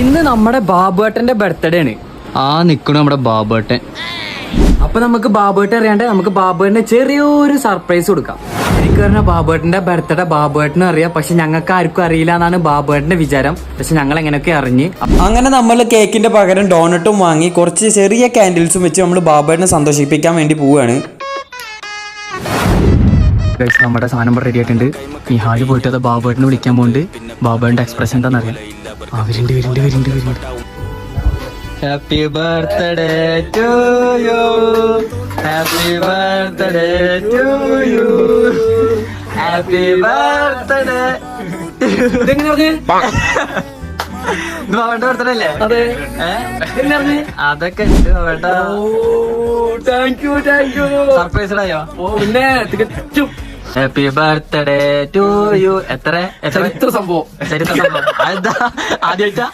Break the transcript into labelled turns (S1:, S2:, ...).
S1: ഇന്ന് നമ്മുടെ ബാബുവേട്ടന്റെ ബർത്ത്ഡേ ആണ്.
S2: നിക്കണു നമ്മുടെ ബാബുവേട്ടൻ.
S1: അപ്പൊ നമുക്ക് ബാബുവേട്ടൻ അറിയാണ്ട് നമുക്ക് ബാബുവേട്ടന് ചെറിയൊരു സർപ്രൈസ് കൊടുക്കാം. എനിക്ക് പറഞ്ഞ ബാബുവേട്ടന്റെ ബർത്ത്ഡേ ബാബുവേട്ടനും അറിയാം, പക്ഷെ ഞങ്ങൾക്ക് ആർക്കും അറിയില്ല എന്നാണ് ബാബുവേട്ടന്റെ വിചാരം. പക്ഷെ ഞങ്ങൾ എങ്ങനെയൊക്കെ അറിഞ്ഞ്
S3: അങ്ങനെ നമ്മൾ കേക്കിന്റെ പകരം ഡോണറ്റും വാങ്ങി കുറച്ച് ചെറിയ കാൻഡിൽസും വെച്ച് നമ്മൾ ബാബുവേട്ടനെ സന്തോഷിപ്പിക്കാൻ വേണ്ടി പോവുകയാണ്.
S1: നമ്മുടെ സാധനം റെഡി ആയിട്ടുണ്ട്. ഈ ഹാളി പോയിട്ട് അത് ബാബുവേട്ടനെ വിളിക്കാൻ പോകുന്നുണ്ട്. ബാബുവേട്ടന്റെ എക്സ്പ്രഷൻ എന്താണെന്നറിയാം. വരുന്നുണ്ട്.
S2: Happy birthday to you, happy birthday to you, happy birthday. ബാബുവേട്ടന്റെ ബർത്ത്ഡേ അല്ലേ?
S1: അതെ.
S2: അതൊക്കെ സർപ്രൈസ് ആയോ?
S1: പിന്നെ തികച്ചും
S2: ഹാപ്പി ബർത്ത്ഡേ ടു യു. എത്ര
S1: സംഭവം
S2: അതെന്താ ആദ്യമായിട്ടാ?